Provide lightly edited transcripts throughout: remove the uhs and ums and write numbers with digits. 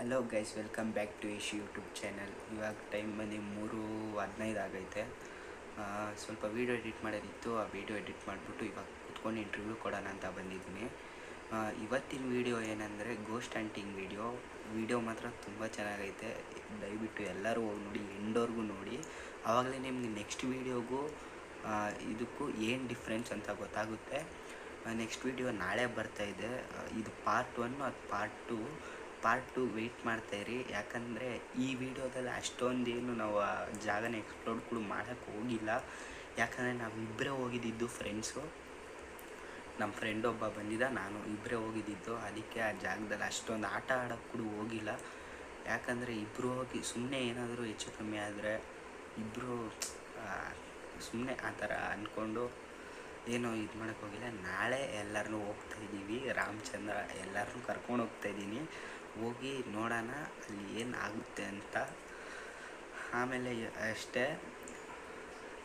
Hello guys, welcome back to Ish YouTube channel. ಇವಾಗ time ಬಂದು 3:15 ಆಗೈತೆ. ಸ್ವಲ್ಪ ವೀಡಿಯೋ ಎಡಿಟ್ ಮಾಡೋದಿತ್ತು. ಆ ವೀಡಿಯೋ ಎಡಿಟ್ ಮಾಡಿಬಿಟ್ಟು ಇವಾಗ ಕುತ್ಕೊಂಡು ಇಂಟರ್ವ್ಯೂ ಕೊಡೋಣ ಅಂತ ಬಂದಿದ್ದೀನಿ. ಇವತ್ತಿನ ವೀಡಿಯೋ ಏನಂದರೆ ಗೋಸ್ಟ್ ಹಂಟಿಂಗ್ ವೀಡಿಯೋ ಮಾತ್ರ ತುಂಬ ಚೆನ್ನಾಗೈತೆ. ದಯವಿಟ್ಟು ಎಲ್ಲರೂ ಹೋಗಿ ನೋಡಿ, ಎಂಡೋರ್ಗೂ ನೋಡಿ. ಆವಾಗಲೇ ನಿಮಗೆ ನೆಕ್ಸ್ಟ್ ವೀಡಿಯೋಗೂ ಇದಕ್ಕೂ ಏನು ಡಿಫ್ರೆನ್ಸ್ ಅಂತ ಗೊತ್ತಾಗುತ್ತೆ. ನೆಕ್ಸ್ಟ್ ವೀಡಿಯೋ ನಾಳೆ ಬರ್ತಾಯಿದೆ. ಇದು ಪಾರ್ಟ್ 1, ಅದು ಪಾರ್ಟ್ 2 ವೆಯ್ಟ್ ಮಾಡ್ತಾಯಿರಿ. ಯಾಕಂದರೆ ಈ ವಿಡಿಯೋದಲ್ಲಿ ಅಷ್ಟೊಂದೇನು ನಾವು ಆ ಜಾಗನ ಎಕ್ಸ್ಪ್ಲೋರ್ ಕೂಡ ಮಾಡೋಕ್ಕೆ ಹೋಗಿಲ್ಲ. ಯಾಕಂದರೆ ನಾವಿಬ್ಬರೇ ಹೋಗಿದ್ದಿದ್ದು ಫ್ರೆಂಡ್ಸು. ನಮ್ಮ ಫ್ರೆಂಡ್ ಒಬ್ಬ ಬಂದಿದ್ದ, ನಾನು ಇಬ್ಬರೇ ಹೋಗಿದ್ದಿದ್ದು. ಅದಕ್ಕೆ ಆ ಜಾಗದಲ್ಲಿ ಅಷ್ಟೊಂದು ಆಟ ಆಡೋಕ್ಕೆ ಕೂಡ ಹೋಗಿಲ್ಲ. ಯಾಕಂದರೆ ಇಬ್ಬರು ಹೋಗಿ ಸುಮ್ಮನೆ ಏನಾದರೂ ಹೆಚ್ಚು ಕಮ್ಮಿ ಆದರೆ ಇಬ್ಬರು ಸುಮ್ಮನೆ ಆ ಥರ ಅಂದ್ಕೊಂಡು ಏನೋ ಇದು ಮಾಡೋಕ್ಕೆ ಹೋಗಿಲ್ಲ. ನಾಳೆ ಎಲ್ಲರನ್ನೂ ಹೋಗ್ತಾಯಿದ್ದೀವಿ. ರಾಮಚಂದ್ರ ಎಲ್ಲರನ್ನೂ ಕರ್ಕೊಂಡು ಹೋಗ್ತಾಯಿದ್ದೀನಿ. ಹೋಗಿ ನೋಡೋಣ ಅಲ್ಲಿ ಏನು ಆಗುತ್ತೆ ಅಂತ. ಆಮೇಲೆ ಅಷ್ಟೇ,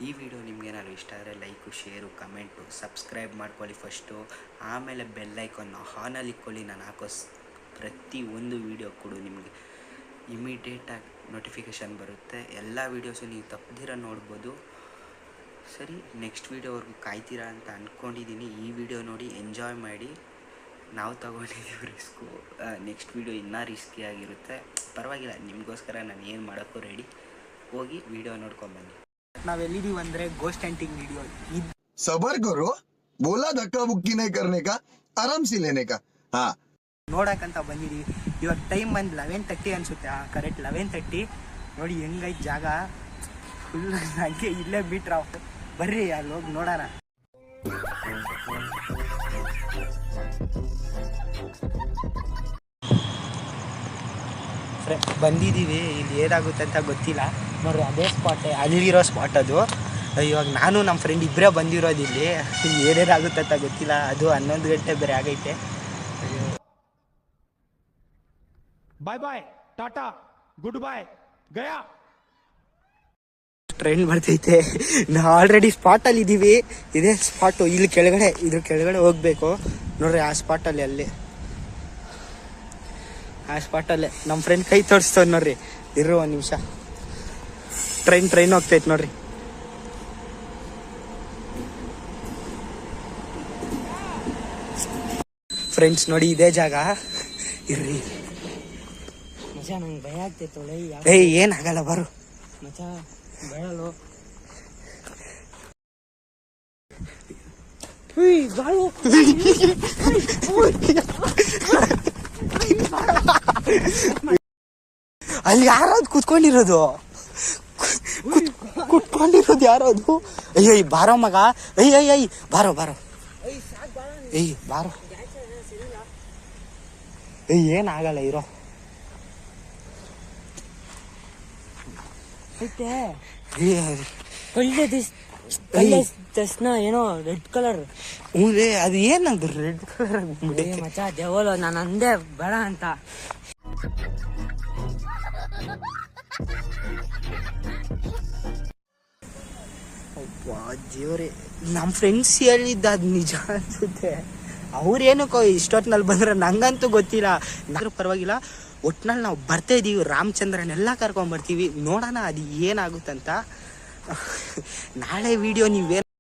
ಈ ವಿಡಿಯೋ ನಿಮ್ಗೇನಾದ್ರು ಇಷ್ಟ ಆದರೆ ಲೈಕು, ಶೇರು, ಕಮೆಂಟು, ಸಬ್ಸ್ಕ್ರೈಬ್ ಮಾಡ್ಕೊಳ್ಳಿ ಫಸ್ಟು. ಆಮೇಲೆ ಬೆಲ್ ಐಕಾನ್ ಆನಲ್ಲಿ ಇಟ್ಕೊಳ್ಳಿ. ನಾನು ಹಾಕೋ ಪ್ರತಿ ಒಂದು ವೀಡಿಯೋ ಕೂಡ ನಿಮಗೆ ಇಮಿಡಿಯೇಟಾಗಿ ನೋಟಿಫಿಕೇಷನ್ ಬರುತ್ತೆ. ಎಲ್ಲ ವೀಡಿಯೋಸು ನೀವು ತಪ್ಪದಿರ ನೋಡ್ಬೋದು. ಸರಿ, ನೆಕ್ಸ್ಟ್ ವೀಡಿಯೋವರೆಗೂ ಕಾಯ್ತೀರಾ ಅಂತ ಅಂದ್ಕೊಂಡಿದ್ದೀನಿ. ಈ ವಿಡಿಯೋ ನೋಡಿ ಎಂಜಾಯ್ ಮಾಡಿ. ನಾವು ತಗೊಂಡಿದ್ದೀವಿ ರಿಸ್ಕು. ನೆಕ್ಸ್ಟ್ ವೀಡಿಯೋ ಇನ್ನೂ ರಿಸ್ಕಿ ಆಗಿರುತ್ತೆ. ಪರವಾಗಿಲ್ಲ, ನಿಮಗೋಸ್ಕರ ನಾನು ಏನು ಮಾಡೋಕ್ಕೂ ರೆಡಿ. ಹೋಗಿ ವಿಡಿಯೋ ನೋಡ್ಕೊಂಬನ್ನಿ. ನಾವೆಲ್ಲಿದ್ದೀವಿ ಅಂದರೆ ಗೋಸ್ಟ್ ಹಂಟಿಂಗ್ ವಿಡಿಯೋ. सबर करो, बोला धक्का बुक्की नहीं करने का, आराम से लेने का. हाँ, ನೋಡಕ್ಕಂತ ಬಂದಿದ್ದೀವಿ. ಇವಾಗ ಟೈಮ್ ಬಂದು 11:30 ಅನಿಸುತ್ತೆ. ಕರೆಕ್ಟ್ 11:30. ನೋಡಿ ಹೆಂಗೈತೆ ಜಾಗ. ಫುಲ್ ಹಾಗೆ ಇಲ್ಲೇ ಬಿಟ್ರ. ಬರ್ರಿ ಅಲ್ಲಿ ಹೋಗಿ ನೋಡೋಣ. ಬಂದಿದ್ದೀವಿ. ಇಲ್ಲಿ ಏನಾಗುತ್ತೆ ಅಂತ ಗೊತ್ತಿಲ್ಲ. ನೋಡ್ರಿ, ಅದೇ ಸ್ಪಾಟ್, ಅಲ್ಲಿರೋ ಸ್ಪಾಟ್ ಅದು. ಇವಾಗ ನಾನು ನಮ್ಮ ಫ್ರೆಂಡ್ ಇಬ್ಬರೇ ಬಂದಿರೋದು. ಇಲ್ಲಿ ಏನೇನಾಗುತ್ತೆ ಅಂತ ಗೊತ್ತಿಲ್ಲ. ಅದು 11 ಗಂಟೆ ಬೇರೆ ಆಗೈತೆ. ಬಾಯ್ ಬಾಯ್, ಟಾಟಾ, ಗುಡ್ ಬಾಯ್, ಗಯಾ. ಟ್ರೈನ್ ಬರ್ತೈತೆ. ನಾವು ಆಲ್ರೆಡಿ ಸ್ಪಾಟಲ್ಲಿ ಇದ್ದೀವಿ. ಇದೇ ಸ್ಪಾಟು. ಇಲ್ಲಿ ಕೆಳಗಡೆ, ಇದ್ರ ಕೆಳಗಡೆ ಹೋಗ್ಬೇಕು. ನೋಡ್ರಿ, ಆ ಸ್ಪಾಟಲ್ಲಿ, ಅಲ್ಲಿ ಆ ಸ್ಪಾಟಲ್ಲೇ ನಮ್ಮ ಫ್ರೆಂಡ್ ಕೈ ತೋರಿಸ್ತವ್ ನೋಡ್ರಿ. ಇರೋ ಒಂದು ನಿಮಿಷ. ಟ್ರೈನ್ ಹೋಗ್ತೈತೆ ನೋಡ್ರಿ. ಫ್ರೆಂಡ್ಸ್ ನೋಡಿ, ಇದೇ ಜಾಗ. ಇರ್ರಿ ಮಚಾ, ನಂಗೆ ಭಯ ಆಗ್ತೈತೆ. ಏಯ್, ಏನಾಗಲ್ಲ, ಬರು ಮಚಾ, ಬೇಡಲು. ಅಲ್ಲಿ ಯಾರಾದ್ರು ಕುತ್ಕೊಂಡಿರೋದು ಯಾರದು? ಅಯ್ಯೋ, ಬಾರೋ ಮಗ. ಅಯ್ಯ ಬಾರೋ ಬಾರೋ. ಬಾರೋ. ಏನಾಗಲ್ಲ, ಇರೋ. ತಸ್ನ ಏನೋ ರೆಡ್ ಕಲರ್. ಅದು ಏನದು ರೆಡ್ ಕಲರ್? ಮಚಾ, ದೇವಲು, ನಾನು ಅಂದೆ ಬೇಡ ಅಂತ. ದೇವ್ರೆ, ನಮ್ಮ ಫ್ರೆಂಡ್ಸ್ ಹೇಳಿದ್ದ ಅದು ನಿಜ ಅನ್ಸುತ್ತೆ. ಅವ್ರೇನಕ್ಕೋ ಇಷ್ಟೊತ್ತಿನಲ್ಲಿ ಬಂದ್ರೆ ನಂಗಂತೂ ಗೊತ್ತಿಲ್ಲ. ನಾದ್ರೂ ಪರವಾಗಿಲ್ಲ, ಒಟ್ನಲ್ಲಿ ನಾವು ಬರ್ತಾ ಇದೀವಿ. ರಾಮಚಂದ್ರನೆಲ್ಲ ಕರ್ಕೊಂಡ್ ಬರ್ತೀವಿ. ನೋಡೋಣ ಅದು ಏನಾಗುತ್ತಂತ. ನಾಳೆ ವಿಡಿಯೋ ನೀವೇನು